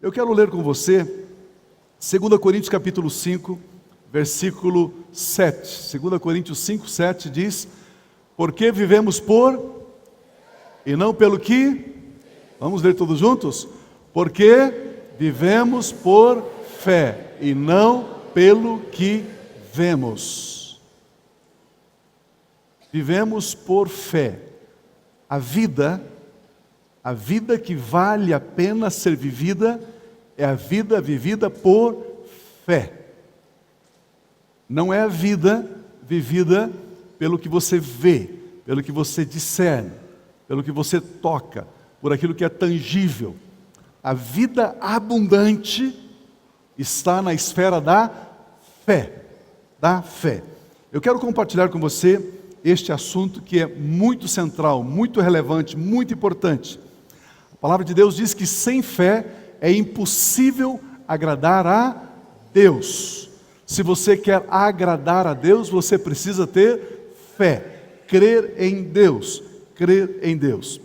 Eu quero ler com você 2 Coríntios capítulo 5, versículo 7. 2 Coríntios 5, 7 diz: porque vivemos por e não pelo que? Vamos ler todos juntos? Porque vivemos por fé e não pelo que vemos. Vivemos por fé. A vida que vale a pena ser vivida é a vida vivida por fé. Não é a vida vivida pelo que você vê, pelo que você discerne, pelo que você toca, por aquilo que é tangível. A vida abundante está na esfera da fé. Da fé. Eu quero compartilhar com você este assunto que é muito central, muito relevante, muito importante. A palavra de Deus diz que sem fé é impossível agradar a Deus. Se você quer agradar a Deus, você precisa ter fé, crer em Deus, crer em Deus.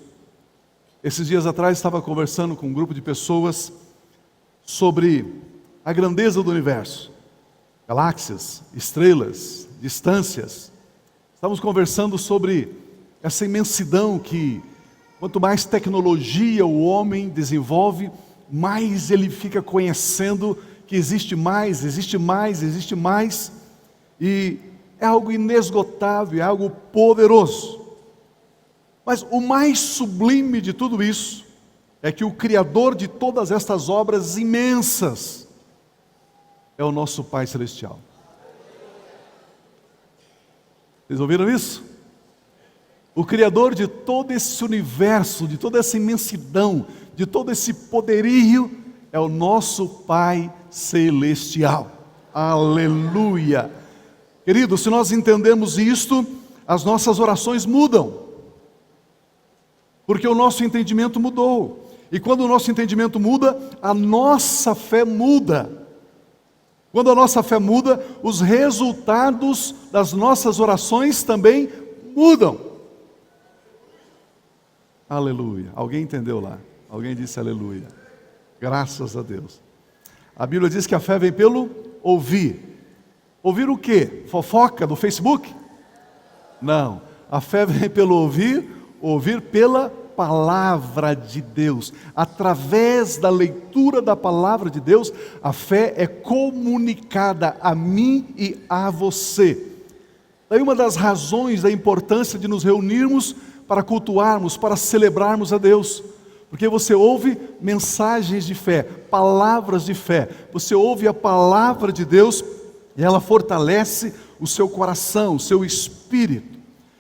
Esses dias atrás estava conversando com um grupo de pessoas sobre a grandeza do universo, galáxias, estrelas, distâncias. Estávamos conversando sobre essa imensidão que, quanto mais tecnologia o homem desenvolve, mais ele fica conhecendo que existe mais, existe mais, existe mais, e é algo inesgotável, é algo poderoso. Mas o mais sublime de tudo isso é que o Criador de todas estas obras imensas é o nosso Pai Celestial. Vocês ouviram isso? O Criador de todo esse universo, de toda essa imensidão, de todo esse poderio, é o nosso Pai Celestial. Aleluia! Queridos, se nós entendemos isto, as nossas orações mudam. Porque o nosso entendimento mudou. E quando o nosso entendimento muda, a nossa fé muda. Quando a nossa fé muda, os resultados das nossas orações também mudam. Aleluia. Alguém entendeu lá? Alguém disse aleluia. Graças a Deus. A Bíblia diz que a fé vem pelo ouvir. Ouvir o quê? Fofoca do Facebook? Não. A fé vem pelo ouvir pela palavra de Deus. Através da leitura da palavra de Deus, a fé é comunicada a mim e a você. Daí uma das razões da importância de nos reunirmos para cultuarmos, para celebrarmos a Deus. Porque você ouve mensagens de fé, palavras de fé. Você ouve a palavra de Deus e ela fortalece o seu coração, o seu espírito.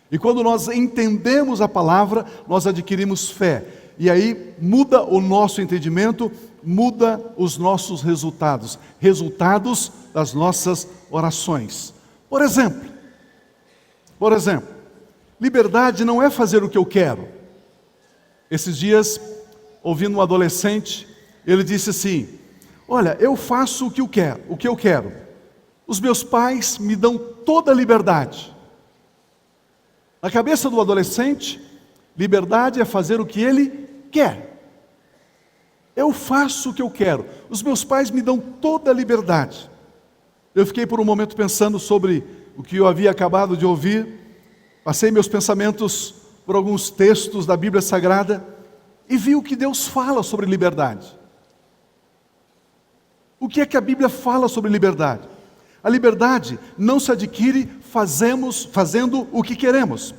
E quando nós entendemos a palavra, nós adquirimos fé. E aí muda o nosso entendimento, muda os nossos resultados. Resultados das nossas orações. Por exemplo, liberdade não é fazer o que eu quero. Esses dias, ouvindo um adolescente, ele disse assim: olha, eu faço o que eu quero. Os meus pais me dão toda a liberdade. Na cabeça do adolescente, liberdade é fazer o que ele quer. Eu faço o que eu quero. Os meus pais me dão toda a liberdade. Eu fiquei por um momento pensando sobre o que eu havia acabado de ouvir. Passei meus pensamentos por alguns textos da Bíblia Sagrada e vi o que Deus fala sobre liberdade. O que é que a Bíblia fala sobre liberdade? A liberdade não se adquire fazendo o que queremos.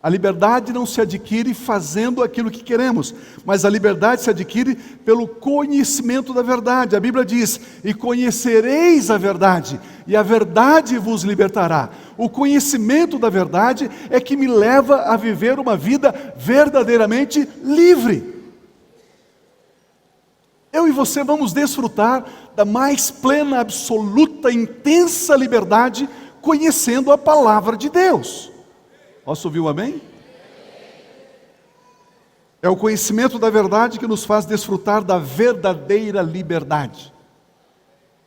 A liberdade não se adquire fazendo aquilo que queremos, mas a liberdade se adquire pelo conhecimento da verdade. A Bíblia diz: e conhecereis a verdade, e a verdade vos libertará. O conhecimento da verdade é que me leva a viver uma vida verdadeiramente livre. Eu e você vamos desfrutar da mais plena, absoluta, intensa liberdade, conhecendo a palavra de Deus. Posso ouvir um amém? É o conhecimento da verdade que nos faz desfrutar da verdadeira liberdade.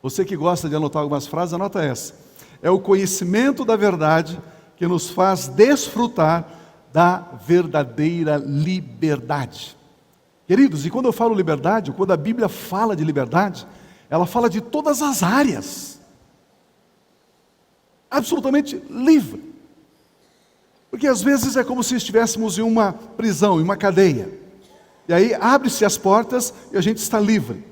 Você que gosta de anotar algumas frases, anota essa. É o conhecimento da verdade que nos faz desfrutar da verdadeira liberdade. Queridos, e quando eu falo liberdade, quando a Bíblia fala de liberdade, ela fala de todas as áreas. Absolutamente livre. Porque às vezes é como se estivéssemos em uma prisão, em uma cadeia. E aí abre-se as portas e a gente está livre.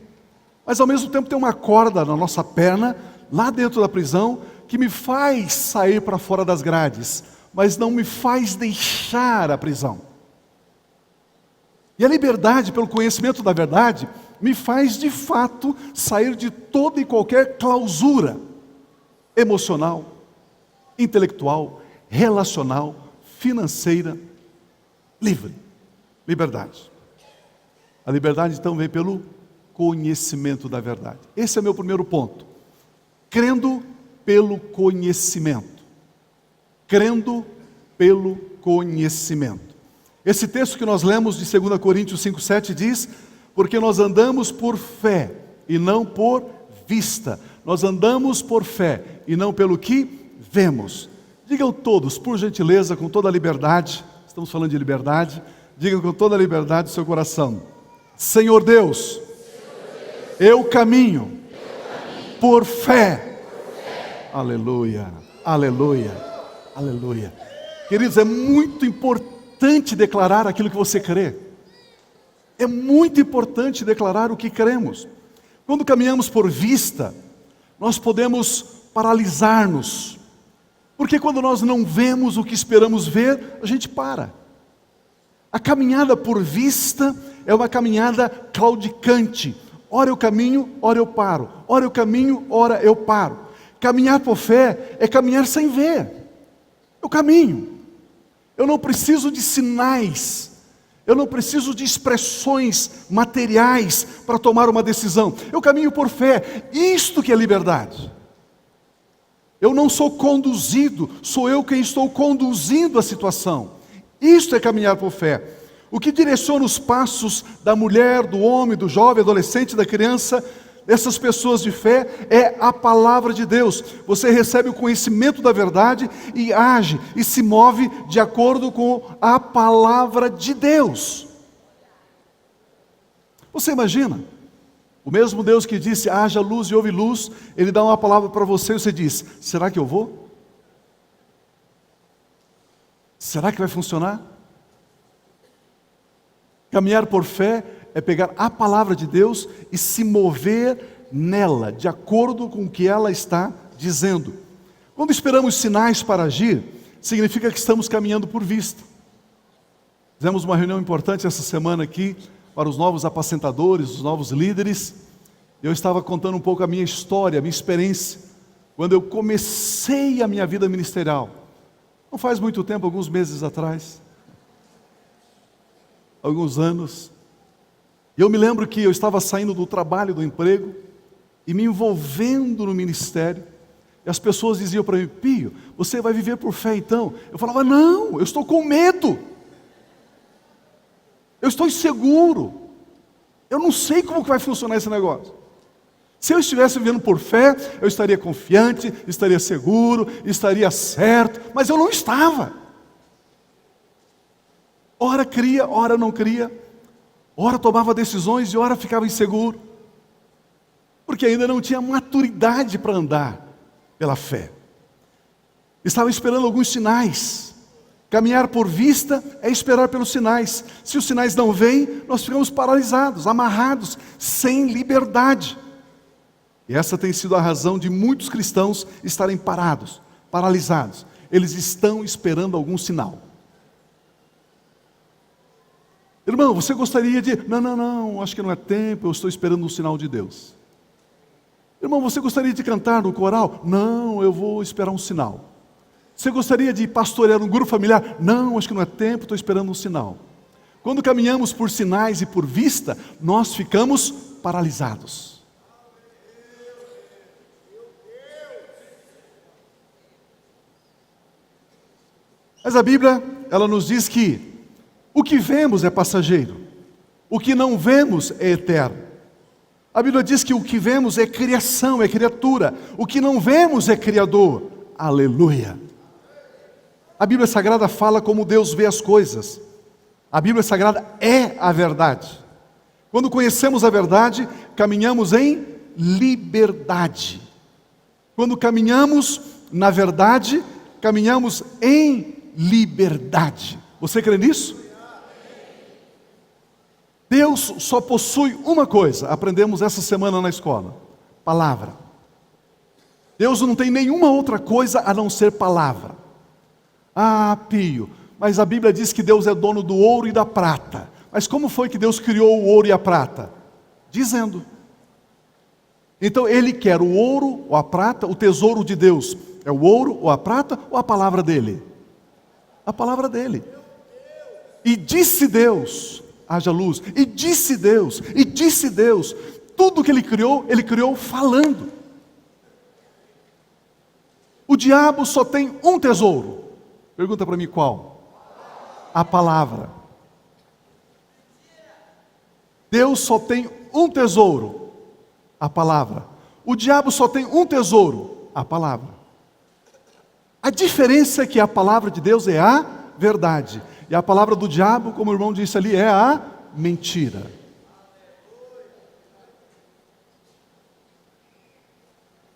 Mas ao mesmo tempo tem uma corda na nossa perna, lá dentro da prisão, que me faz sair para fora das grades, mas não me faz deixar a prisão. E a liberdade, pelo conhecimento da verdade, me faz de fato sair de toda e qualquer clausura emocional, intelectual, relacional, financeira, livre. Liberdade. A liberdade então vem pelo conhecimento da verdade. Esse é meu primeiro ponto. Crendo pelo conhecimento. Crendo pelo conhecimento. Esse texto que nós lemos de 2 Coríntios 5,7 diz: porque nós andamos por fé e não por vista. Nós andamos por fé e não pelo que vemos. Digam todos, por gentileza, com toda a liberdade, estamos falando de liberdade, digam com toda a liberdade do seu coração: Senhor Deus, eu caminho por fé. Aleluia, aleluia, aleluia. Queridos, é muito importante declarar aquilo que você crê. É muito importante declarar o que cremos. Quando caminhamos por vista, nós podemos paralisar-nos. Porque quando nós não vemos o que esperamos ver, a gente para. A caminhada por vista é uma caminhada claudicante. Ora eu caminho, ora eu paro. Ora eu caminho, ora eu paro. Caminhar por fé é caminhar sem ver. Eu caminho. Eu não preciso de sinais. Eu não preciso de expressões materiais para tomar uma decisão. Eu caminho por fé. Isto que é liberdade. Eu não sou conduzido, sou eu quem estou conduzindo a situação. Isto é caminhar por fé. O que direciona os passos da mulher, do homem, do jovem, adolescente, da criança, dessas pessoas de fé, é a palavra de Deus. Você recebe o conhecimento da verdade e age e se move de acordo com a palavra de Deus. Você imagina? O mesmo Deus que disse, haja luz e houve luz, Ele dá uma palavra para você e você diz, será que eu vou? Será que vai funcionar? Caminhar por fé é pegar a palavra de Deus e se mover nela, de acordo com o que ela está dizendo. Quando esperamos sinais para agir, significa que estamos caminhando por vista. Fizemos uma reunião importante essa semana aqui, para os novos apacentadores, os novos líderes. Eu estava contando um pouco a minha história, a minha experiência, quando eu comecei a minha vida ministerial. Não faz muito tempo, alguns meses atrás, alguns anos. E eu me lembro que eu estava saindo do trabalho, do emprego, e me envolvendo no ministério. E as pessoas diziam para mim, Pio, você vai viver por fé então? Eu falava, não, eu estou com medo. Eu estou inseguro. Eu não sei como que vai funcionar esse negócio. Se eu estivesse vivendo por fé, eu estaria confiante, estaria seguro, estaria certo, mas eu não estava. Ora cria, ora não cria. Ora tomava decisões e ora ficava inseguro. Porque ainda não tinha maturidade para andar pela fé. Estava esperando alguns sinais. Caminhar por vista é esperar pelos sinais. Se os sinais não vêm, nós ficamos paralisados, amarrados, sem liberdade. E essa tem sido a razão de muitos cristãos estarem parados, paralisados. Eles estão esperando algum sinal. Irmão, você gostaria de... Não, acho que não é tempo, eu estou esperando um sinal de Deus. Irmão, você gostaria de cantar no coral? Não, eu vou esperar um sinal. Você gostaria de pastorear um grupo familiar? Não, acho que não é tempo, estou esperando um sinal. Quando caminhamos por sinais e por vista, nós ficamos paralisados. Mas a Bíblia, ela nos diz que o que vemos é passageiro, o que não vemos é eterno. A Bíblia diz que o que vemos é criação, é criatura, o que não vemos é criador. Aleluia! A Bíblia Sagrada fala como Deus vê as coisas. A Bíblia Sagrada é a verdade. Quando conhecemos a verdade, caminhamos em liberdade. Quando caminhamos na verdade, caminhamos em liberdade. Você crê nisso? Deus só possui uma coisa, aprendemos essa semana na escola: palavra. Deus não tem nenhuma outra coisa a não ser palavra. Ah, Pio, mas a Bíblia diz que Deus é dono do ouro e da prata. Mas como foi que Deus criou o ouro e a prata? Dizendo. Então Ele quer o ouro ou a prata, o tesouro de Deus é o ouro ou a prata ou a palavra dEle? A palavra dEle. E disse Deus: haja luz. E disse Deus, e disse Deus. Tudo que Ele criou falando. O diabo só tem um tesouro. Pergunta para mim qual? A palavra. Deus só tem um tesouro, a palavra. O diabo só tem um tesouro, a palavra. A diferença é que a palavra de Deus é a verdade. E a palavra do diabo, como o irmão disse ali, é a mentira.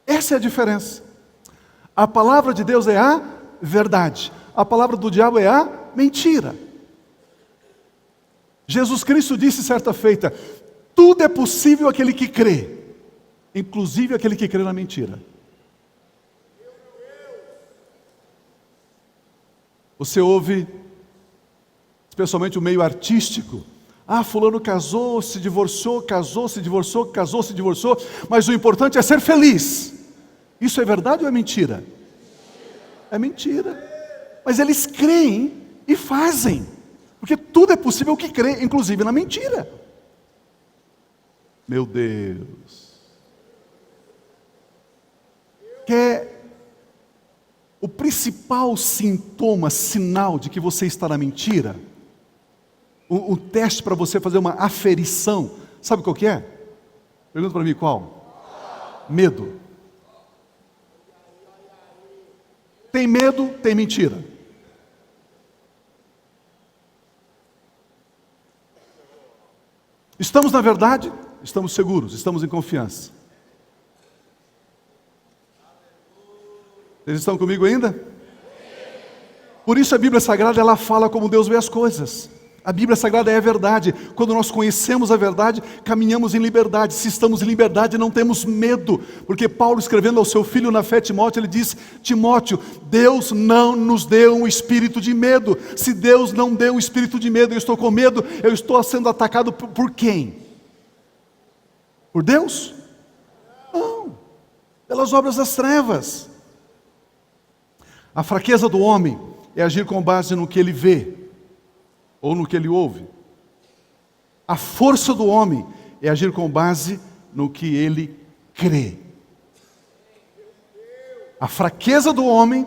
Essa é a diferença. A palavra de Deus é a verdade. A palavra do diabo é a mentira. Jesus Cristo disse certa feita: tudo é possível àquele que crê, inclusive aquele que crê na mentira. Você ouve, especialmente o meio artístico: ah, fulano casou, se divorciou, casou, se divorciou, casou, se divorciou, mas o importante é ser feliz. Isso é verdade ou é mentira? É mentira. Mas eles creem e fazem, porque tudo é possível ao que crê, inclusive na mentira. Meu Deus. Quer o principal sintoma, sinal de que você está na mentira? O teste para você fazer uma aferição, sabe qual que é? Pergunta para mim qual? Medo. Tem medo, tem mentira. Estamos na verdade, estamos seguros, estamos em confiança. Vocês estão comigo ainda? Por isso a Bíblia Sagrada, ela fala como Deus vê as coisas. A Bíblia Sagrada é a verdade. Quando nós conhecemos a verdade, caminhamos em liberdade. Se estamos em liberdade, não temos medo. Porque Paulo, escrevendo ao seu filho na fé, Timóteo, ele diz: Timóteo, Deus não nos deu um espírito de medo. Se Deus não deu um espírito de medo, eu estou com medo, eu estou sendo atacado por quem? Por Deus? Não. Pelas obras das trevas. A fraqueza do homem é agir com base no que ele vê ou no que ele ouve. A força do homem é agir com base no que ele crê. A fraqueza do homem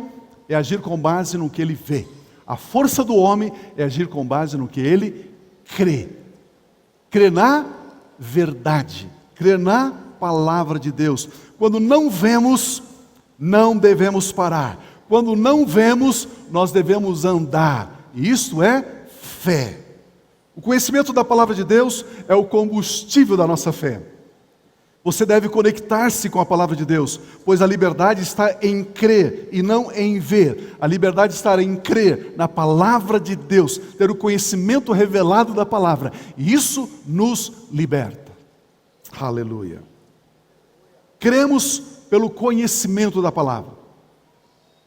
é agir com base no que ele vê. A força do homem é agir com base no que ele crê. Crê na verdade, crê na palavra de Deus. Quando não vemos, não devemos parar. Quando não vemos, nós devemos andar. E isto é fé. O conhecimento da palavra de Deus é o combustível da nossa fé. Você deve conectar-se com a palavra de Deus, pois a liberdade está em crer e não em ver. A liberdade está em crer na palavra de Deus, ter o conhecimento revelado da palavra. E isso nos liberta. Aleluia. Cremos pelo conhecimento da palavra.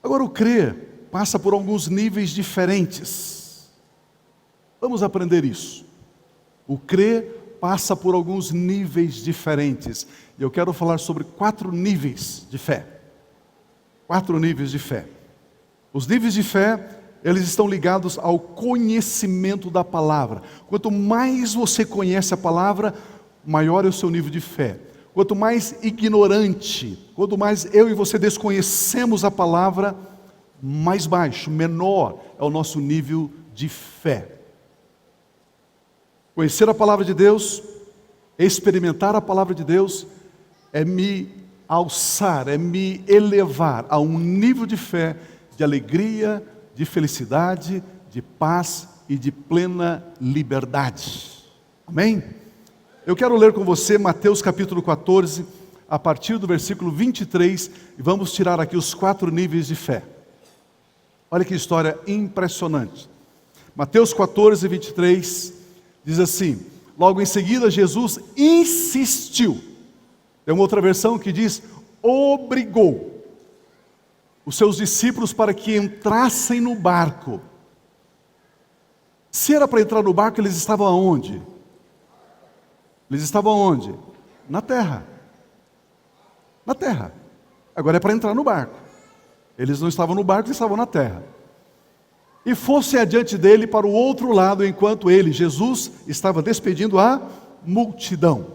Agora, o crer passa por alguns níveis diferentes. Vamos aprender isso. O crer passa por alguns níveis diferentes. E eu quero falar sobre 4 níveis de fé. 4 níveis de fé. Os níveis de fé, eles estão ligados ao conhecimento da palavra. Quanto mais você conhece a palavra, maior é o seu nível de fé. Quanto mais ignorante, quanto mais eu e você desconhecemos a palavra, mais baixo, menor é o nosso nível de fé. Conhecer a palavra de Deus, experimentar a palavra de Deus, é me alçar, é me elevar a um nível de fé, de alegria, de felicidade, de paz e de plena liberdade. Amém? Eu quero ler com você Mateus capítulo 14, a partir do versículo 23, e vamos tirar aqui os 4 níveis de fé. Olha que história impressionante. Mateus 14, 23, diz assim: logo em seguida Jesus insistiu. Tem uma outra versão que diz: obrigou os seus discípulos para que entrassem no barco. Se era para entrar no barco, eles estavam aonde? Eles estavam aonde? Na terra. Na terra. Agora é para entrar no barco. Eles não estavam no barco, eles estavam na terra. E fosse adiante dele para o outro lado, enquanto ele, Jesus, estava despedindo a multidão.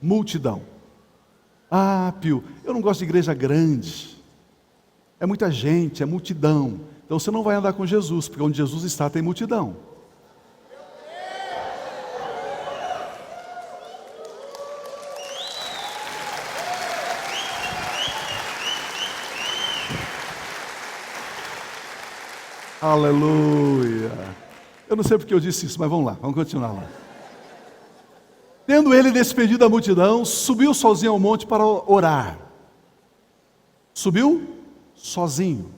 Multidão. Ah, Pio, eu não gosto de igreja grande. É muita gente, é multidão. Então você não vai andar com Jesus, porque onde Jesus está tem multidão. Aleluia. Eu não sei porque eu disse isso, mas vamos lá, vamos continuar lá. Tendo ele despedido a multidão, subiu sozinho ao monte para orar. Subiu sozinho.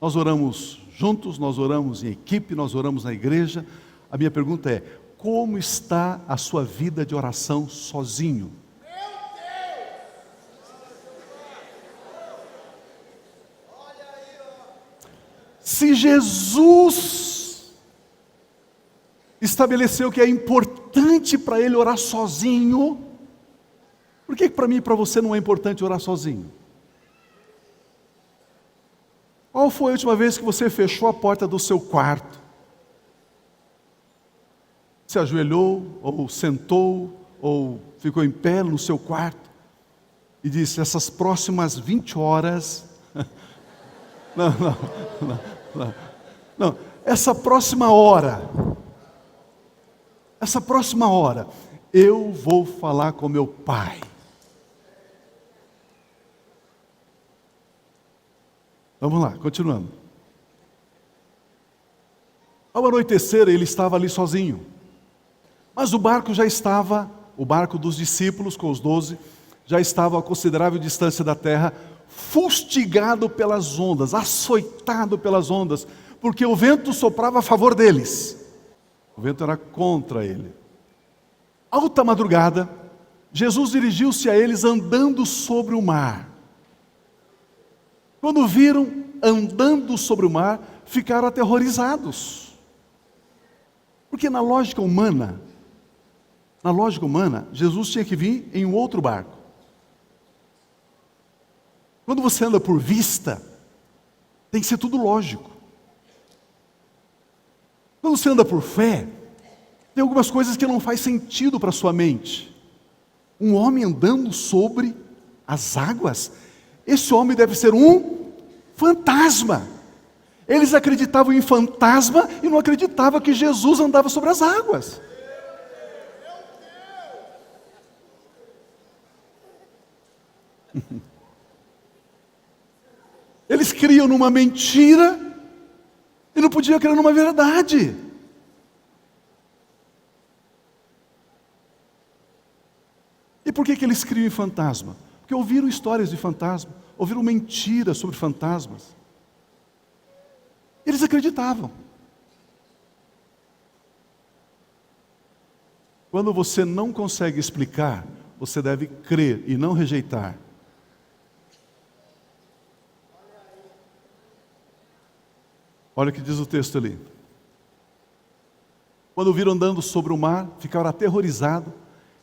Nós oramos juntos, nós oramos em equipe, nós oramos na igreja. A minha pergunta é: como está a sua vida de oração sozinho? Se Jesus estabeleceu que é importante para ele orar sozinho, por que para mim e para você não é importante orar sozinho? Qual foi a última vez que você fechou a porta do seu quarto? Se ajoelhou, ou sentou, ou ficou em pé no seu quarto e disse: essas próximas 20 horas... Não, essa próxima hora, eu vou falar com meu pai. Vamos lá, continuando. Ao anoitecer, ele estava ali sozinho. Mas o barco dos discípulos com os 12, já estava a considerável distância da terra, fustigado pelas ondas, açoitado pelas ondas, porque o vento soprava a favor deles. O vento era contra ele. Alta madrugada, Jesus dirigiu-se a eles andando sobre o mar. Quando viram andando sobre o mar, ficaram aterrorizados. Porque na lógica humana, Jesus tinha que vir em um outro barco. Quando você anda por vista, tem que ser tudo lógico. Quando você anda por fé, tem algumas coisas que não faz sentido para a sua mente. Um homem andando sobre as águas, esse homem deve ser um fantasma. Eles acreditavam em fantasma e não acreditavam que Jesus andava sobre as águas. Eles criam numa mentira e não podiam crer numa verdade. E por que eles criam em fantasma? Porque ouviram histórias de fantasma, ouviram mentiras sobre fantasmas. Eles acreditavam. Quando você não consegue explicar, você deve crer e não rejeitar. Olha o que diz o texto ali. Quando viram andando sobre o mar, ficaram aterrorizados.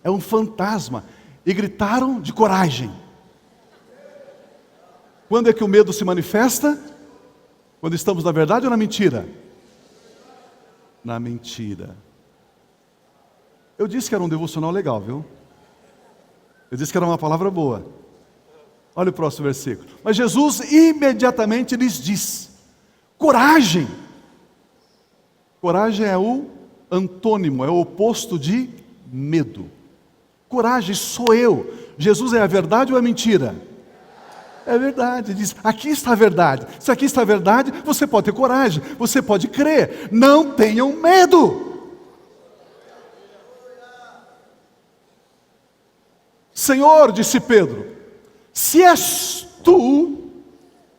É um fantasma. E gritaram de coragem. Quando é que o medo se manifesta? Quando estamos na verdade ou na mentira? Na mentira. Eu disse que era um devocional legal, viu? Eu disse que era uma palavra boa. Olha o próximo versículo. Mas Jesus imediatamente lhes disse: coragem. Coragem é o antônimo, é o oposto de medo. Coragem sou eu. Jesus é a verdade ou é mentira? É verdade. Diz: aqui está a verdade. Se aqui está a verdade, você pode ter coragem, você pode crer. Não tenham medo. Senhor, disse Pedro, se és tu,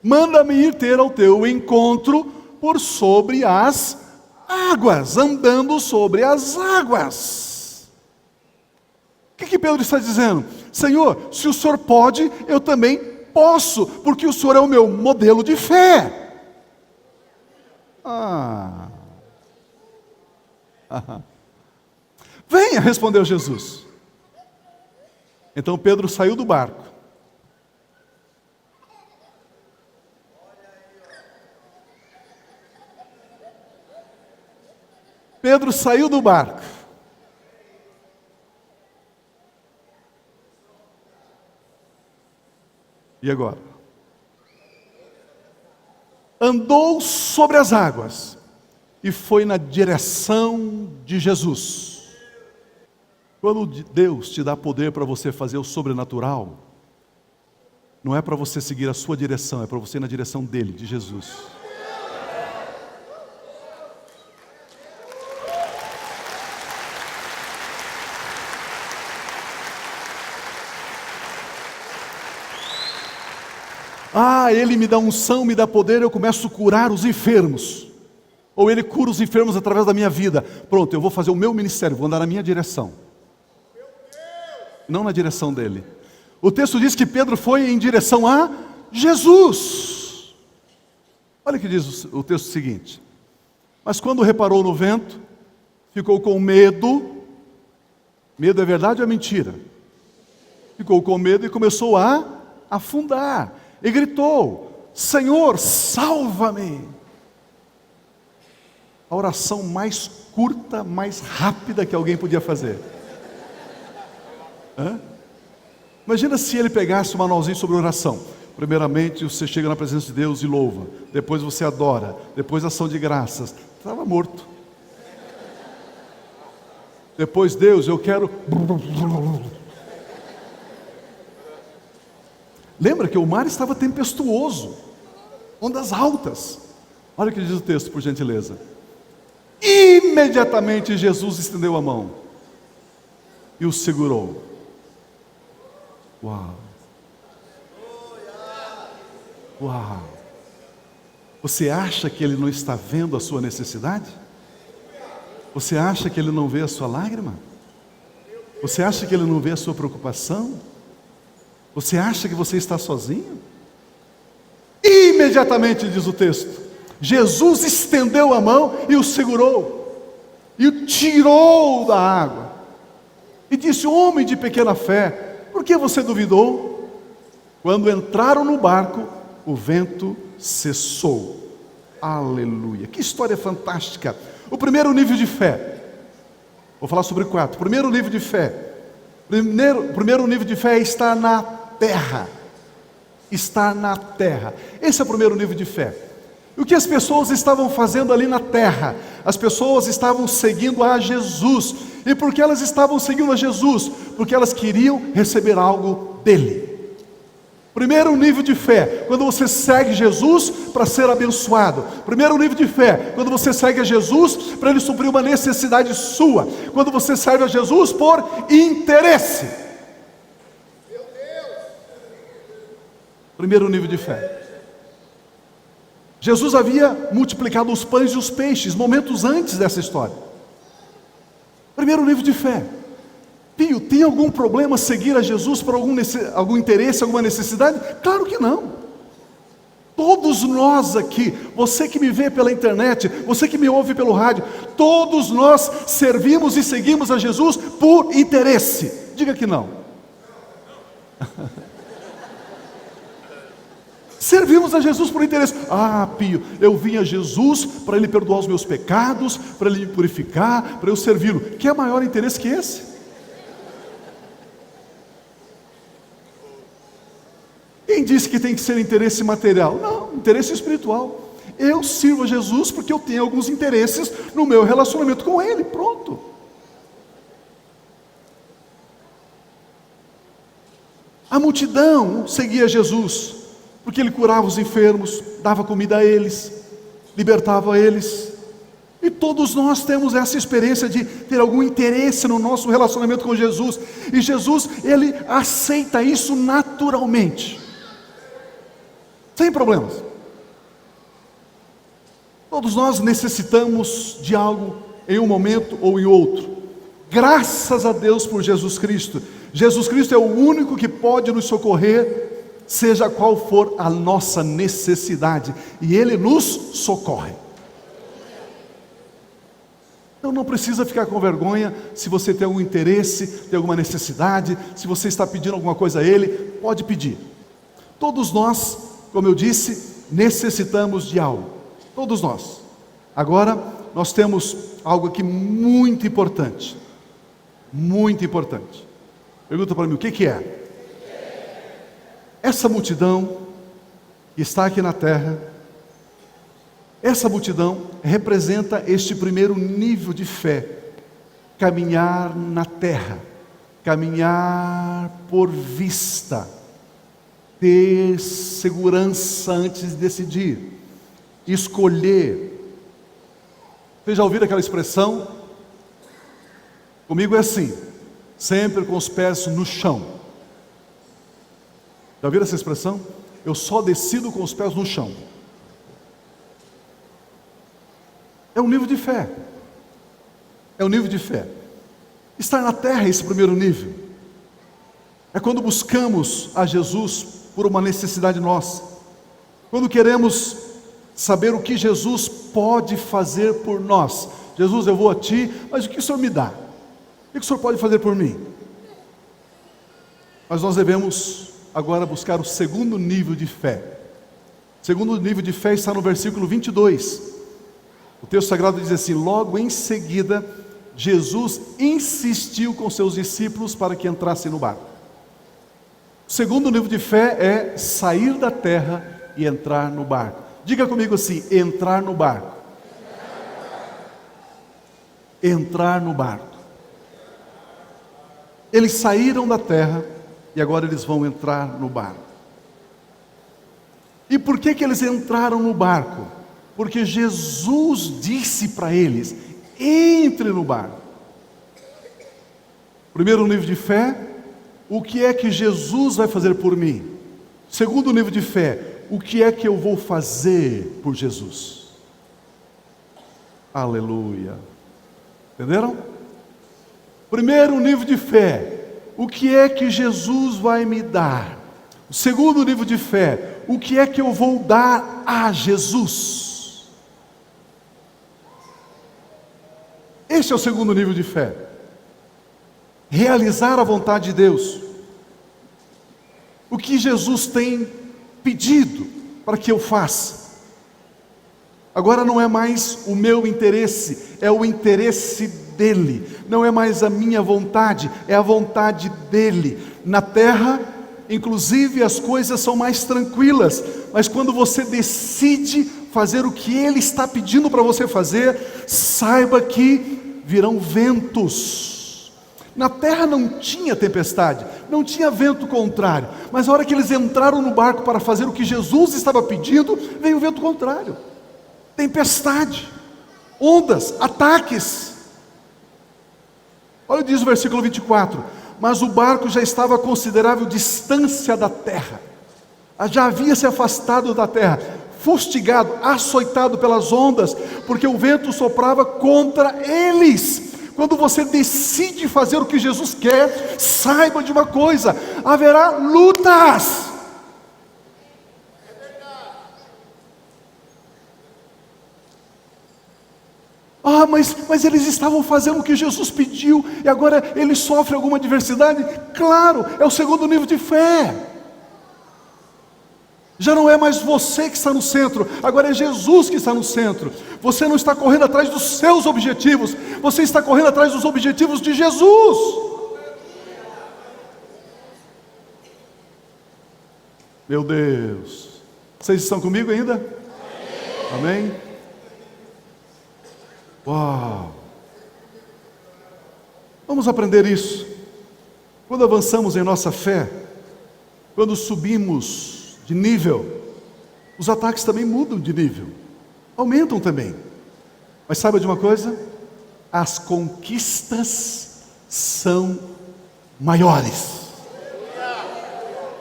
manda-me ir ter ao teu encontro por sobre as águas, andando sobre as águas. O que Pedro está dizendo? Senhor, se o Senhor pode, eu também posso, porque o Senhor é o meu modelo de fé. Venha, respondeu Jesus. Então Pedro saiu do barco. Pedro saiu do barco. E agora? Andou sobre as águas e foi na direção de Jesus. Quando Deus te dá poder para você fazer o sobrenatural, não é para você seguir a sua direção, é para você ir na direção dele, de Jesus. Ele me dá unção, me dá poder, eu começo a curar os enfermos. Ou ele cura os enfermos através da minha vida. Pronto, eu vou fazer o meu ministério, vou andar na minha direção. Não na direção dele. O texto diz que Pedro foi em direção a Jesus. Olha o que diz o texto seguinte. Mas quando reparou no vento, ficou com medo. Medo é verdade ou é mentira? Ficou com medo e começou a afundar. E gritou, Senhor, salva-me. A oração mais curta, mais rápida que alguém podia fazer. Imagina se ele pegasse o manualzinho sobre oração. Primeiramente você chega na presença de Deus e louva. Depois você adora. Depois ação de graças. Estava morto. Depois, Deus, eu quero... Lembra que o mar estava tempestuoso, ondas altas. Olha o que diz o texto, por gentileza. Imediatamente Jesus estendeu a mão e o segurou. Uau! Uau! Você acha que ele não está vendo a sua necessidade? Você acha que ele não vê a sua lágrima? Você acha que ele não vê a sua preocupação? Você acha que você está sozinho? Imediatamente, diz o texto, Jesus estendeu a mão e o segurou, e o tirou da água, e disse, homem de pequena fé, por que você duvidou? Quando entraram no barco, o vento cessou. Aleluia, que história fantástica. O primeiro nível de fé, vou falar sobre 4, primeiro nível de fé, primeiro nível de fé está na terra, está na terra. Esse é o primeiro nível de fé. E o que as pessoas estavam fazendo ali na terra? As pessoas estavam seguindo a Jesus. E por que elas estavam seguindo a Jesus? Porque elas queriam receber algo dele. Primeiro nível de fé, quando você segue Jesus para ser abençoado. Primeiro nível de fé, quando você segue a Jesus para ele suprir uma necessidade sua. Quando você serve a Jesus por interesse. Primeiro nível de fé. Jesus havia multiplicado os pães e os peixes momentos antes dessa história. Primeiro nível de fé. Pio, tem algum problema seguir a Jesus por algum interesse, alguma necessidade? Claro que não. Todos nós aqui, você que me vê pela internet, você que me ouve pelo rádio, todos nós servimos e seguimos a Jesus por interesse. Diga que não. Servimos a Jesus por interesse. Pio, eu vim a Jesus para ele perdoar os meus pecados, para ele me purificar, para eu servi-lo. Que é maior interesse que esse? Quem disse que tem que ser interesse material? Não, interesse espiritual. Eu sirvo a Jesus porque eu tenho alguns interesses no meu relacionamento com ele, pronto. A multidão seguia Jesus porque ele curava os enfermos, dava comida a eles, libertava eles, e todos nós temos essa experiência de ter algum interesse no nosso relacionamento com Jesus, e Jesus, Ele aceita isso naturalmente, sem problemas. Todos nós necessitamos de algo em um momento ou em outro. Graças a Deus por Jesus Cristo. Jesus Cristo é o único que pode nos socorrer, seja qual for a nossa necessidade, e Ele nos socorre. Então não precisa ficar com vergonha se você tem algum interesse, tem alguma necessidade, se você está pedindo alguma coisa a Ele, pode pedir. Todos nós, como eu disse, necessitamos de algo. Todos nós. Agora, nós temos algo aqui muito importante. Muito importante. Pergunta para mim, o que é? Essa multidão que está aqui na terra, essa multidão representa este primeiro nível de fé. Caminhar na terra. Caminhar por vista. Ter segurança antes de decidir. Escolher. Vocês já ouviram aquela expressão? Comigo é assim, sempre com os pés no chão. Já ouviram essa expressão? Eu só decido com os pés no chão. É um nível de fé. É um nível de fé. Estar na terra é esse primeiro nível. É quando buscamos a Jesus por uma necessidade nossa. Quando queremos saber o que Jesus pode fazer por nós. Jesus, eu vou a Ti, mas o que o Senhor me dá? O que o Senhor pode fazer por mim? Mas nós devemos agora buscar o segundo nível de fé. O segundo nível de fé está no versículo 22. O texto sagrado diz assim: logo em seguida, Jesus insistiu com seus discípulos para que entrassem no barco. O segundo nível de fé é sair da terra e entrar no barco. Diga comigo assim: entrar no barco. Entrar no barco. Eles saíram da terra e agora eles vão entrar no barco. E por que eles entraram no barco? Porque Jesus disse para eles: entre no barco. Primeiro nível de fé, o que é que Jesus vai fazer por mim? Segundo nível de fé, o que é que eu vou fazer por Jesus? Aleluia. Entenderam? Primeiro nível de fé, o que é que Jesus vai me dar? O segundo nível de fé, o que é que eu vou dar a Jesus? Este é o segundo nível de fé. Realizar a vontade de Deus. O que Jesus tem pedido para que eu faça. Agora não é mais o meu interesse, é o interesse dele. Não é mais a minha vontade, é a vontade dele. Na terra, inclusive, as coisas são mais tranquilas, mas quando você decide fazer o que ele está pedindo para você fazer, saiba que virão ventos. Na terra não tinha tempestade, não tinha vento contrário, mas a hora que eles entraram no barco para fazer o que Jesus estava pedindo, veio o vento contrário, tempestade, ondas, ataques. Olha, diz o versículo 24: mas o barco já estava a considerável distância da terra, já havia se afastado da terra, fustigado, açoitado pelas ondas, porque o vento soprava contra eles. Quando você decide fazer o que Jesus quer, saiba de uma coisa: haverá lutas. Ah, mas eles estavam fazendo o que Jesus pediu e agora eles sofrem alguma adversidade? Claro, é o segundo nível de fé. Já não é mais você que está no centro, agora é Jesus que está no centro. Você não está correndo atrás dos seus objetivos, você está correndo atrás dos objetivos de Jesus. Meu Deus, vocês estão comigo ainda? Amém? Uau! Vamos aprender isso. Quando avançamos em nossa fé, quando subimos de nível, os ataques também mudam de nível, aumentam também. Mas saiba de uma coisa? As conquistas são maiores.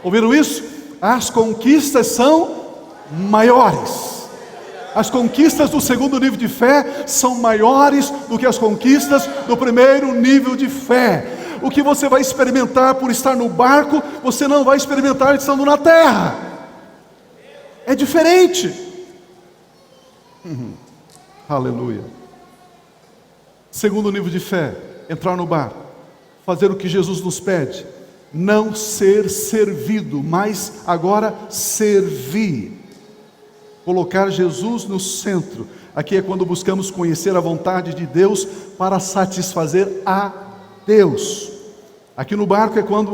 Ouviram isso? As conquistas são maiores. As conquistas do segundo nível de fé são maiores do que as conquistas do primeiro nível de fé. O que você vai experimentar por estar no barco, você não vai experimentar estando na terra. É diferente. Aleluia. Segundo nível de fé, entrar no barco, fazer o que Jesus nos pede, não ser servido, mas agora servir. Colocar Jesus no centro. Aqui é quando buscamos conhecer a vontade de Deus para satisfazer a Deus. Aqui no barco é quando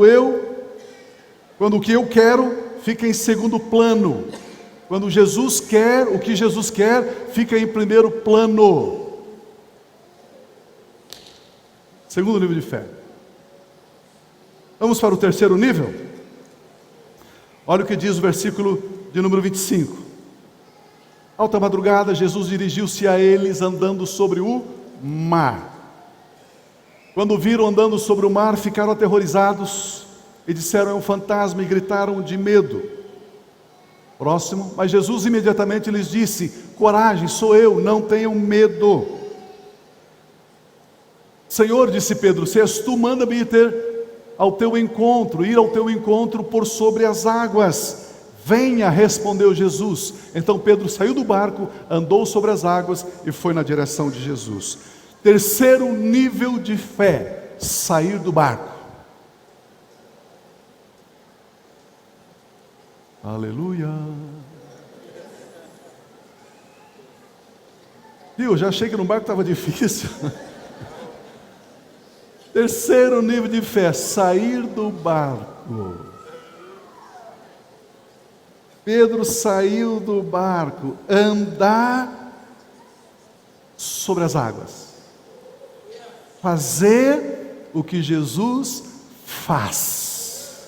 o que eu quero fica em segundo plano. Quando Jesus quer, o que Jesus quer fica em primeiro plano. Segundo nível de fé. Vamos para o terceiro nível? Olha o que diz o versículo de número 25. Alta madrugada, Jesus dirigiu-se a eles andando sobre o mar. Quando o viram andando sobre o mar, ficaram aterrorizados e disseram: é um fantasma, e gritaram de medo. Próximo. Mas Jesus imediatamente lhes disse: coragem, sou eu, não tenham medo. Senhor, disse Pedro, se és tu, manda-me ir ao teu encontro por sobre as águas. Venha, respondeu Jesus. Então Pedro saiu do barco, andou sobre as águas e foi na direção de Jesus. Terceiro nível de fé: sair do barco. Aleluia. Viu, já achei que no barco estava difícil. Terceiro nível de fé: sair do barco. Pedro saiu do barco, andar sobre as águas, fazer o que Jesus faz.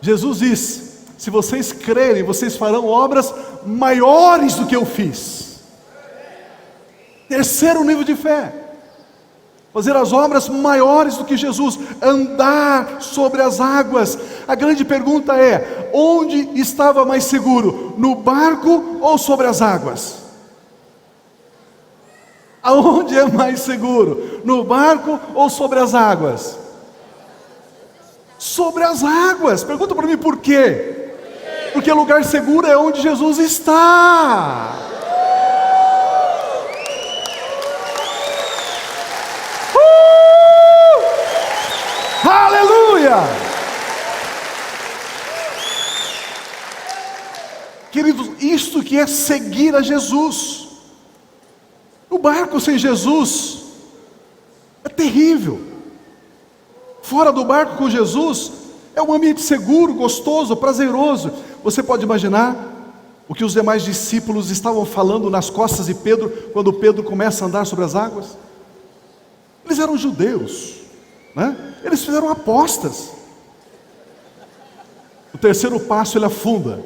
Jesus disse: se vocês crerem, vocês farão obras maiores do que eu fiz. Terceiro nível de fé: fazer as obras maiores do que Jesus, andar sobre as águas. A grande pergunta é: onde estava mais seguro? No barco ou sobre as águas? Aonde é mais seguro? No barco ou sobre as águas? Sobre as águas. Pergunta para mim por quê? Porque lugar seguro é onde Jesus está. Aleluia! Queridos, isto que é seguir a Jesus. O barco sem Jesus é terrível. Fora do barco com Jesus é um ambiente seguro, gostoso, prazeroso. Você pode imaginar o que os demais discípulos estavam falando nas costas de Pedro quando Pedro começa a andar sobre as águas? Eles eram judeus, né? Eles fizeram apostas. O terceiro passo ele afunda.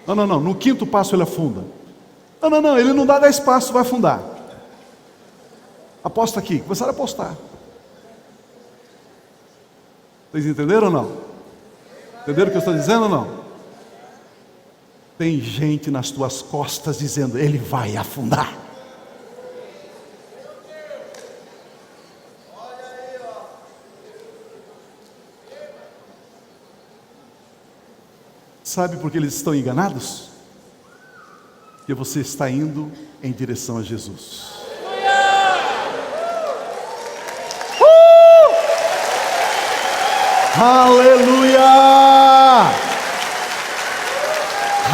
Não, no quinto passo ele afunda. Não, ele não dá 10 passos, vai afundar. Aposta aqui, começaram a apostar. Vocês entenderam ou não? Entenderam o que eu estou dizendo ou não? Tem gente nas tuas costas dizendo: ele vai afundar. Sabe por que eles estão enganados? Porque você está indo em direção a Jesus. Aleluia!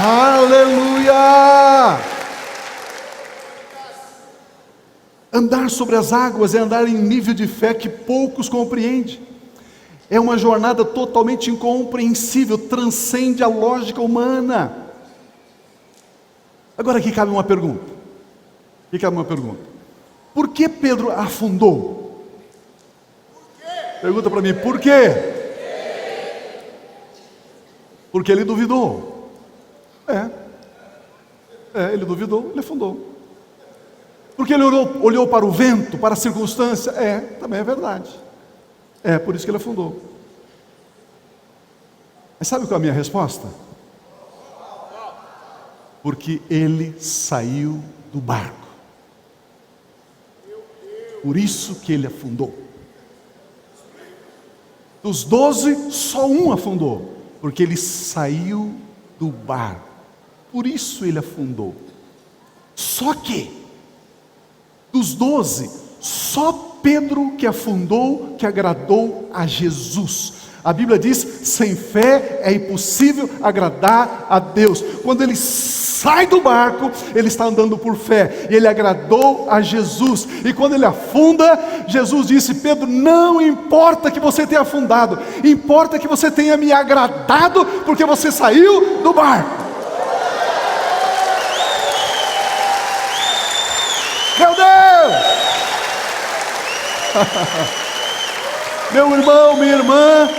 Aleluia! Andar sobre as águas é andar em nível de fé que poucos compreendem. É uma jornada totalmente incompreensível, transcende a lógica humana. Agora aqui cabe uma pergunta. Por que Pedro afundou? Pergunta para mim, por quê? Porque ele duvidou. Ele duvidou, ele afundou. Porque ele olhou para o vento, para a circunstância? Também é verdade. Por isso que ele afundou. Mas sabe qual é a minha resposta? Porque ele saiu do barco. Por isso que ele afundou. Dos 12, só um afundou. Porque ele saiu do barco. Por isso ele afundou. Só que, dos 12, só Pedro que afundou, que agradou a Jesus. A Bíblia diz: sem fé é impossível agradar a Deus. Quando ele sai do barco, ele está andando por fé, e ele agradou a Jesus. E quando ele afunda, Jesus disse: Pedro, não importa que você tenha afundado, importa que você tenha me agradado, porque você saiu do barco. Meu Deus! Meu irmão, minha irmã,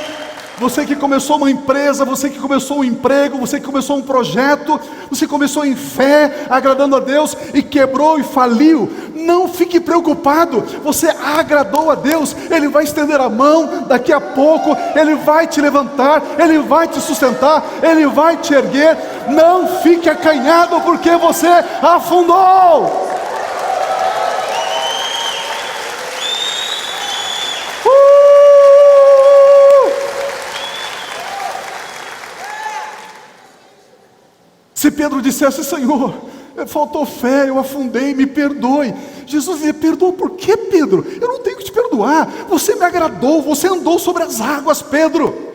você que começou uma empresa, você que começou um emprego, você que começou um projeto, você começou em fé, agradando a Deus e quebrou e faliu, não fique preocupado, você agradou a Deus, Ele vai estender a mão, daqui a pouco Ele vai te levantar, Ele vai te sustentar, Ele vai te erguer. Não fique acanhado porque você afundou. Se Pedro dissesse: Senhor, faltou fé, eu afundei, me perdoe, Jesus dizia: perdoa por quê, Pedro? Eu não tenho que te perdoar, você me agradou, você andou sobre as águas, Pedro.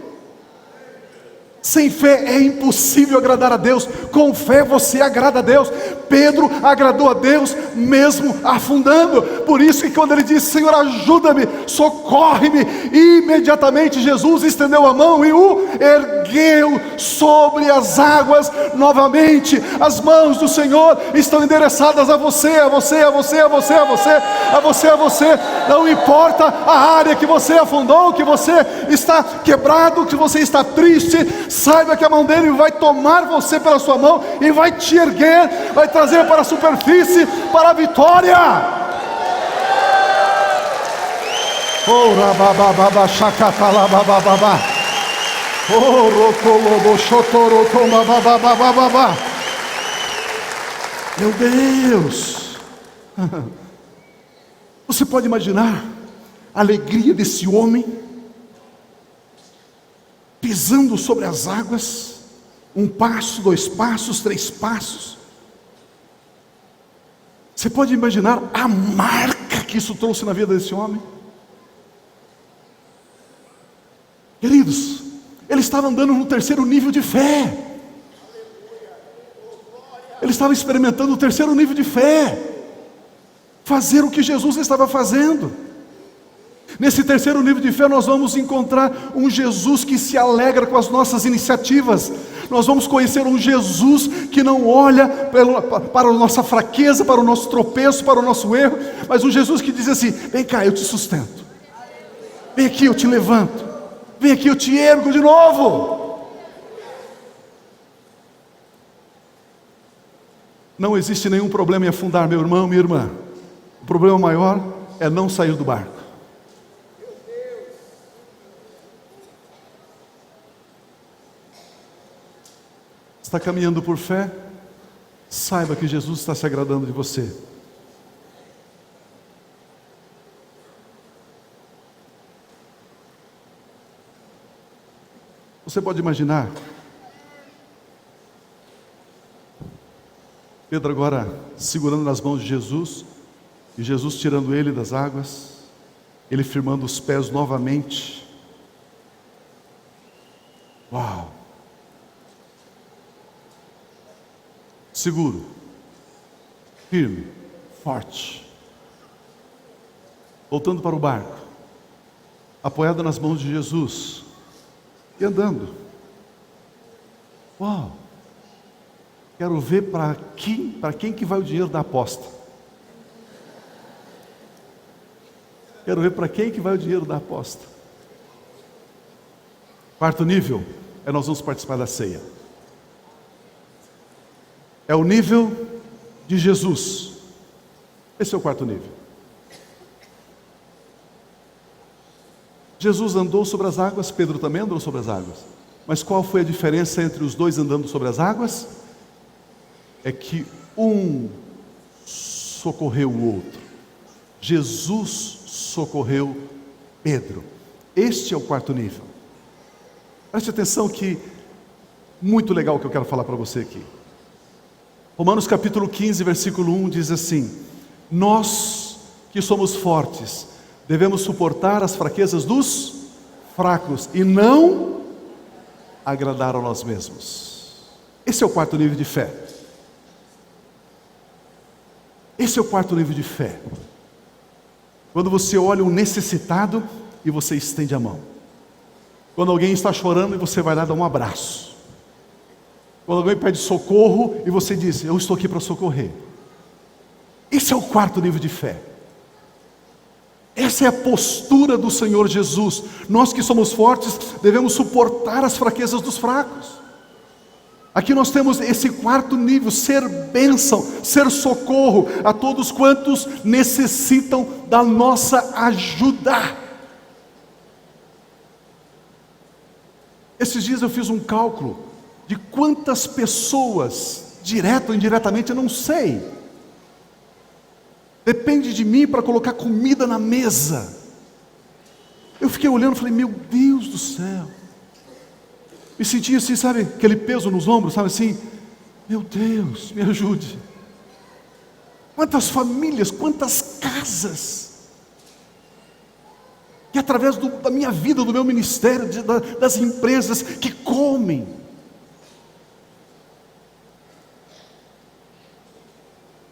Sem fé é impossível agradar a Deus, com fé você agrada a Deus. Pedro agradou a Deus mesmo afundando. Por isso que quando ele disse: Senhor, ajuda-me, socorre-me, imediatamente Jesus estendeu a mão e o ergueu sobre as águas novamente. As mãos do Senhor estão endereçadas a você, a você, a você, a você, a você, a você, a você. Não importa a área que você afundou, que você está quebrado, que você está triste, saiba que a mão dele vai tomar você pela sua mão e vai te erguer, vai trazer para a superfície, para a vitória. Ora bababa chacatala bababa. Oro colobo chotoro toma bababa. Meu Deus! Você pode imaginar a alegria desse homem pisando sobre as águas, 1 passo, 2 passos, 3 passos. Você pode imaginar a marca que isso trouxe na vida desse homem? Queridos, ele estava andando no 3º nível de fé. Ele estava experimentando o 3º nível de fé, fazer o que Jesus estava fazendo. Nesse 3º nível de fé nós vamos encontrar um Jesus que se alegra com as nossas iniciativas. Nós vamos conhecer um Jesus que não olha para a nossa fraqueza, para o nosso tropeço, para o nosso erro, mas um Jesus que diz assim: vem cá, eu te sustento, vem aqui, eu te levanto, vem aqui, eu te ergo de novo. Não existe nenhum problema em afundar, meu irmão, minha irmã. O problema maior é não sair do barco. Está caminhando por fé? Saiba que Jesus está se agradando de você. Você pode imaginar Pedro agora segurando nas mãos de Jesus, e Jesus tirando ele das águas, ele firmando os pés novamente. Uau! Seguro, firme, forte, voltando para o barco, apoiado nas mãos de Jesus e andando. Uau! Quero ver para quem que vai o dinheiro da aposta. Quero ver para quem que vai o dinheiro da aposta. 4º nível é nós vamos participar da ceia. É o nível de Jesus. Esse é o quarto nível. Jesus andou sobre as águas, Pedro também andou sobre as águas. Mas qual foi a diferença entre os dois andando sobre as águas? É que um socorreu o outro. Jesus socorreu Pedro. Este é o quarto nível. Preste atenção que muito legal o que eu quero falar para você aqui. Romanos capítulo 15, versículo 1 diz assim: nós que somos fortes devemos suportar as fraquezas dos fracos e não agradar a nós mesmos. Esse é o quarto nível de fé. Esse é o quarto nível de fé. Quando você olha um necessitado e você estende a mão. Quando alguém está chorando e você vai lá dar um abraço. Quando alguém pede socorro e você diz: eu estou aqui para socorrer. Esse é o quarto nível de fé. Essa é a postura do Senhor Jesus. Nós que somos fortes devemos suportar as fraquezas dos fracos. Aqui nós temos esse quarto nível: ser bênção, ser socorro a todos quantos necessitam da nossa ajuda. Esses dias eu fiz um cálculo de quantas pessoas, direto ou indiretamente, eu não sei, depende de mim para colocar comida na mesa. Eu fiquei olhando e falei: meu Deus do céu. Me senti assim, sabe, aquele peso nos ombros, sabe assim, meu Deus, me ajude. Quantas famílias, quantas casas, que através da minha vida, do meu ministério, das empresas que comem.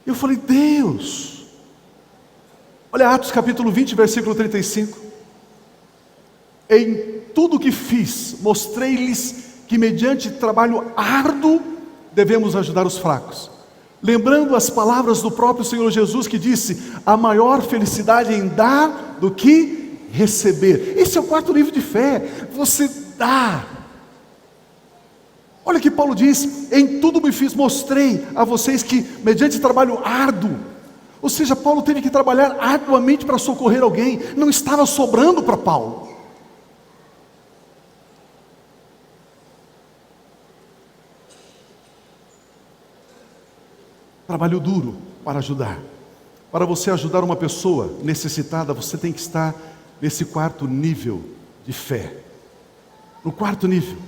Eu falei: Deus, olha Atos capítulo 20, versículo 35. Em tudo o que fiz, mostrei-lhes que mediante trabalho árduo devemos ajudar os fracos. Lembrando as palavras do próprio Senhor Jesus que disse: a maior felicidade em dar do que receber. Esse é o quarto nível de fé, você dá. Olha que Paulo diz: em tudo me fiz, mostrei a vocês que mediante trabalho árduo, ou seja, Paulo teve que trabalhar arduamente para socorrer alguém, não estava sobrando para Paulo. Trabalho duro para ajudar. Para você ajudar uma pessoa necessitada, você tem que estar nesse quarto nível de fé. No quarto nível.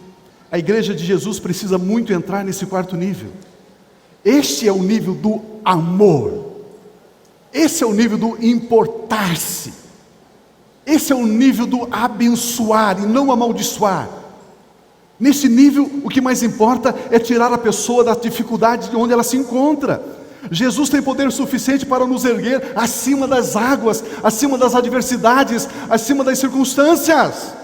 A igreja de Jesus precisa muito entrar nesse quarto nível. Este é o nível do amor. Esse é o nível do importar-se. Esse é o nível do abençoar e não amaldiçoar. Nesse nível, o que mais importa é tirar a pessoa da dificuldade de onde ela se encontra. Jesus tem poder suficiente para nos erguer acima das águas, acima das adversidades, acima das circunstâncias.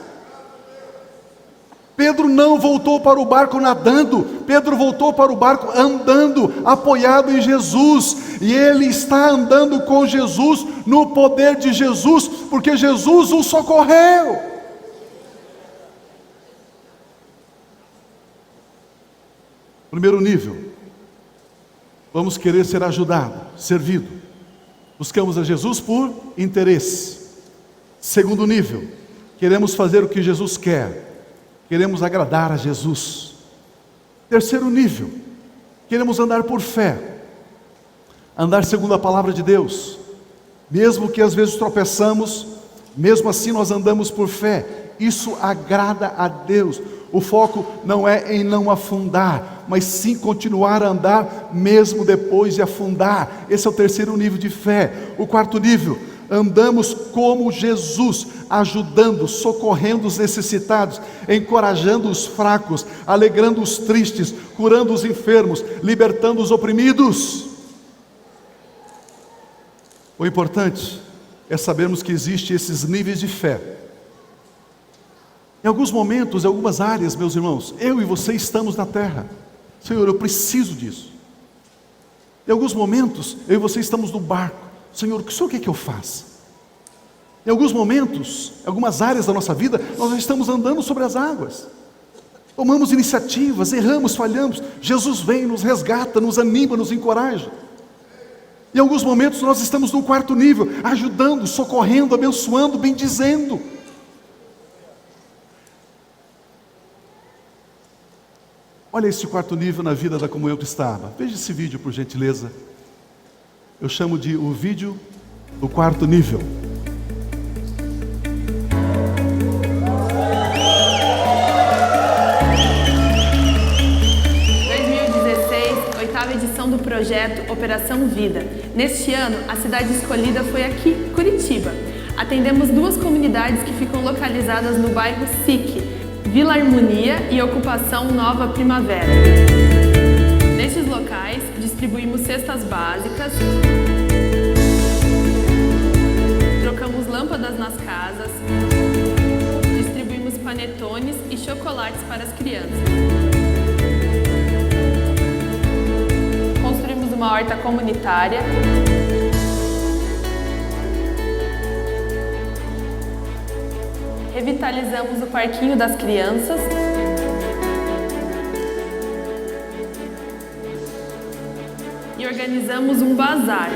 Pedro não voltou para o barco nadando, Pedro voltou para o barco andando, apoiado em Jesus, e ele está andando com Jesus, no poder de Jesus, porque Jesus o socorreu. Primeiro nível, vamos querer ser ajudado, servido. Buscamos a Jesus por interesse. Segundo nível, queremos fazer o que Jesus quer. Queremos agradar a Jesus. Terceiro nível, queremos andar por fé. Andar segundo a palavra de Deus. Mesmo que às vezes tropeçamos, mesmo assim nós andamos por fé. Isso agrada a Deus. O foco não é em não afundar, mas sim continuar a andar mesmo depois de afundar. Esse é o terceiro nível de fé. O quarto nível, andamos como Jesus, ajudando, socorrendo os necessitados, encorajando os fracos, alegrando os tristes, curando os enfermos, libertando os oprimidos. O importante é sabermos que existem esses níveis de fé. Em alguns momentos, em algumas áreas, meus irmãos, eu e você estamos na terra. Senhor, eu preciso disso. Em alguns momentos, eu e você estamos no barco. Senhor, o que o Senhor quer que eu faça? Em alguns momentos, em algumas áreas da nossa vida, nós já estamos andando sobre as águas. Tomamos iniciativas, erramos, falhamos. Jesus vem, nos resgata, nos anima, nos encoraja. Em alguns momentos nós estamos no quarto nível, ajudando, socorrendo, abençoando, bendizendo. Olha esse quarto nível na vida da comunhão que estava. Veja esse vídeo, por gentileza. Eu chamo de o vídeo do quarto nível. Edição do projeto Operação Vida. Neste ano, a cidade escolhida foi aqui, Curitiba. Atendemos 2 comunidades que ficam localizadas no bairro SIC, Vila Harmonia e Ocupação Nova Primavera. Nestes locais, distribuímos cestas básicas, trocamos lâmpadas nas casas, distribuímos panetones e chocolates para as crianças. Construímos uma horta comunitária. Revitalizamos o parquinho das crianças. E organizamos um bazar.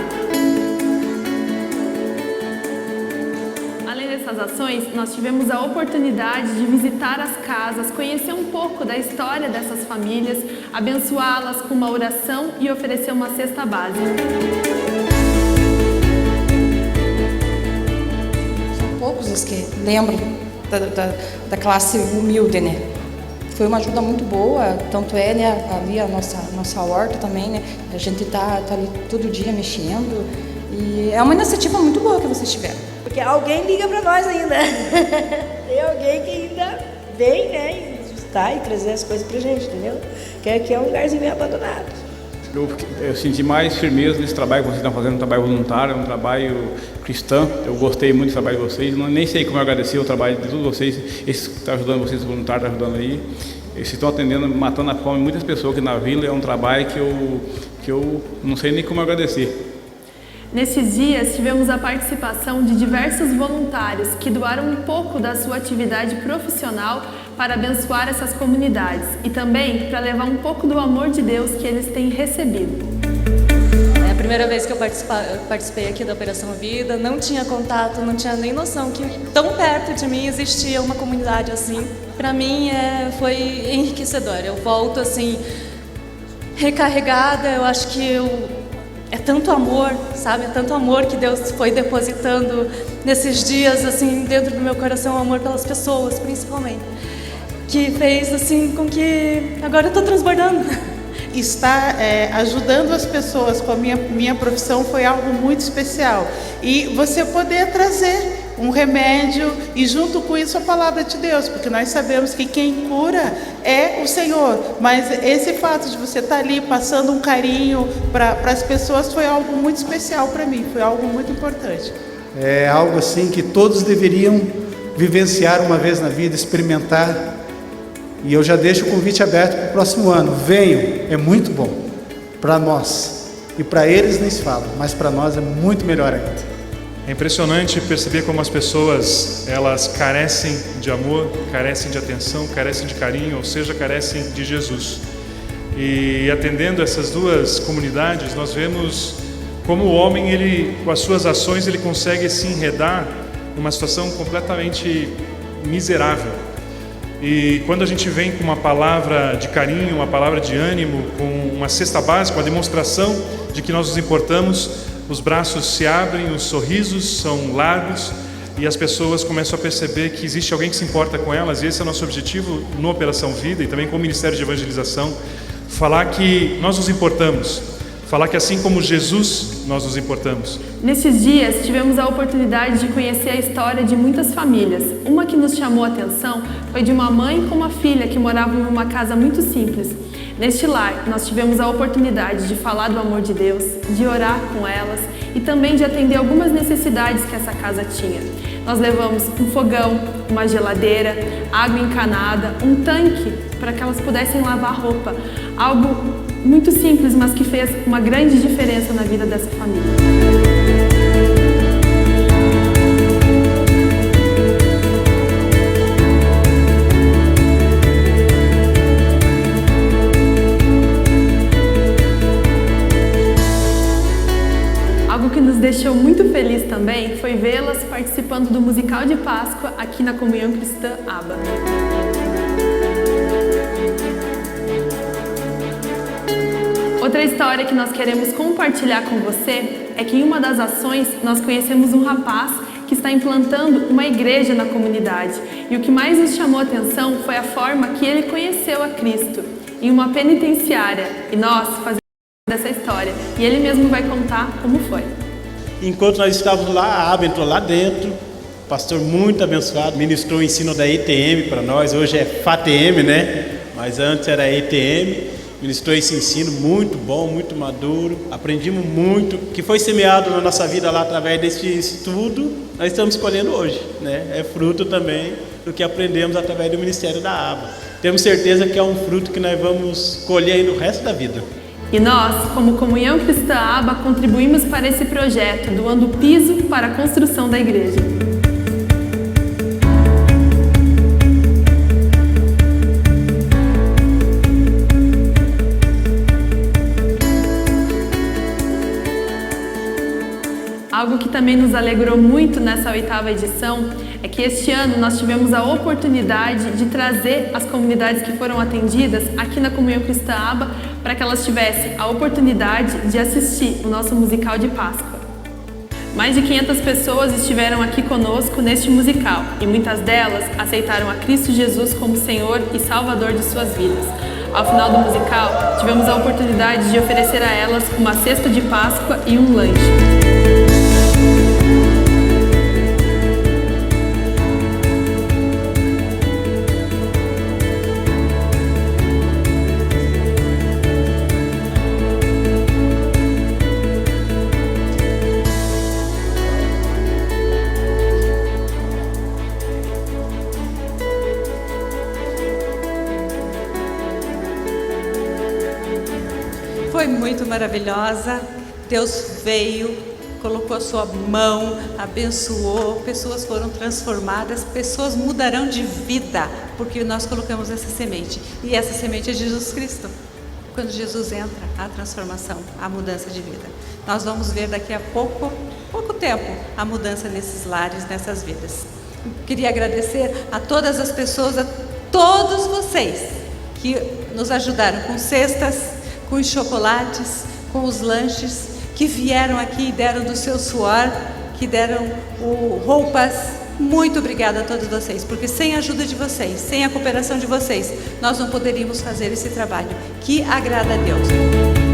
Além dessas ações, nós tivemos a oportunidade de visitar as casas, conhecer um pouco da história dessas famílias, abençoá-las com uma oração e oferecer uma cesta básica. São poucos os que lembram da classe humilde, né? Foi uma ajuda muito boa, tanto é, né, ali a nossa horta também, né? A gente tá ali todo dia mexendo e é uma iniciativa muito boa que vocês tiveram. Porque alguém liga para nós ainda. Tem alguém que ainda vem, né, e ajustar e trazer as coisas pra gente, entendeu? Que aqui é um lugarzinho meio abandonado. Eu senti mais firmeza nesse trabalho que vocês estão fazendo, um trabalho voluntário, um trabalho cristão. Eu gostei muito do trabalho de vocês, nem sei como eu agradecer o trabalho de todos vocês, esses que estão ajudando vocês, voluntários, estão ajudando aí. Vocês estão atendendo, matando a fome muitas pessoas aqui na vila, é um trabalho que eu não sei nem como agradecer. Nesses dias, tivemos a participação de diversos voluntários que doaram um pouco da sua atividade profissional para abençoar essas comunidades e também para levar um pouco do amor de Deus que eles têm recebido. É a primeira vez que eu participei aqui da Operação Vida, não tinha contato, não tinha nem noção que tão perto de mim existia uma comunidade assim. Para mim foi enriquecedor, eu volto assim recarregada, eu acho que é tanto amor, sabe? É tanto amor que Deus foi depositando nesses dias, assim, dentro do meu coração, amor pelas pessoas, principalmente. Que fez, assim, com que agora eu estou transbordando. Estar ajudando as pessoas com a minha profissão foi algo muito especial. E você poder trazer um remédio e junto com isso a palavra de Deus, porque nós sabemos que quem cura é o Senhor, mas esse fato de você estar ali passando um carinho para as pessoas foi algo muito especial para mim, foi algo muito importante. É algo assim que todos deveriam vivenciar uma vez na vida, experimentar, e eu já deixo o convite aberto para o próximo ano. Venham, é muito bom para nós, e para eles nem se fala, mas para nós é muito melhor ainda. É impressionante perceber como as pessoas, elas carecem de amor, carecem de atenção, carecem de carinho, ou seja, carecem de Jesus. E atendendo essas 2 comunidades, nós vemos como o homem, ele, com as suas ações, ele consegue se enredar numa situação completamente miserável. E quando a gente vem com uma palavra de carinho, uma palavra de ânimo, com uma cesta básica, uma demonstração de que nós nos importamos, os braços se abrem, os sorrisos são largos e as pessoas começam a perceber que existe alguém que se importa com elas, e esse é o nosso objetivo no Operação Vida e também com o Ministério de Evangelização, falar que nós nos importamos, falar que assim como Jesus, nós nos importamos. Nesses dias, tivemos a oportunidade de conhecer a história de muitas famílias. Uma que nos chamou a atenção foi de uma mãe com uma filha que moravam em uma casa muito simples. Neste lar, nós tivemos a oportunidade de falar do amor de Deus, de orar com elas e também de atender algumas necessidades que essa casa tinha. Nós levamos um fogão, uma geladeira, água encanada, um tanque para que elas pudessem lavar roupa. Algo muito simples, mas que fez uma grande diferença na vida dessa família. também foi vê-las participando do musical de Páscoa aqui na Comunhão Cristã ABA. Outra história que nós queremos compartilhar com você é que em uma das ações nós conhecemos um rapaz que está implantando uma igreja na comunidade. E o que mais nos chamou a atenção foi a forma que ele conheceu a Cristo, em uma penitenciária. E nós fazemos dessa história. E ele mesmo vai contar como foi. Enquanto nós estávamos lá, a ABA entrou lá dentro, pastor muito abençoado, ministrou o ensino da ETM para nós, hoje é FATM, né? Mas antes era ETM. Ministrou esse ensino muito bom, muito maduro, aprendimos muito, que foi semeado na nossa vida lá através desse estudo, nós estamos colhendo hoje, né? É fruto também do que aprendemos através do ministério da ABA. Temos certeza que é um fruto que nós vamos colher aí no resto da vida. E nós, como Comunhão Cristã ABA, contribuímos para esse projeto, doando piso para a construção da igreja. Algo que também nos alegrou muito nessa 8ª edição é que este ano nós tivemos a oportunidade de trazer as comunidades que foram atendidas aqui na Comunhão Cristã ABA para que elas tivessem a oportunidade de assistir o nosso musical de Páscoa. Mais de 500 pessoas estiveram aqui conosco neste musical e muitas delas aceitaram a Cristo Jesus como Senhor e Salvador de suas vidas. Ao final do musical, tivemos a oportunidade de oferecer a elas uma cesta de Páscoa e um lanche. Foi muito maravilhosa. Deus veio, colocou a sua mão, abençoou, pessoas foram transformadas, pessoas mudarão de vida, porque nós colocamos essa semente. E essa semente é de Jesus Cristo. Quando Jesus entra, a transformação, a mudança de vida. Nós vamos ver daqui a pouco tempo, a mudança nesses lares, nessas vidas. Queria agradecer a todas as pessoas, a todos vocês que nos ajudaram com cestas, com os chocolates, com os lanches, que vieram aqui e deram do seu suor, que deram roupas. Muito obrigada a todos vocês, porque sem a ajuda de vocês, sem a cooperação de vocês, nós não poderíamos fazer esse trabalho que agrada a Deus.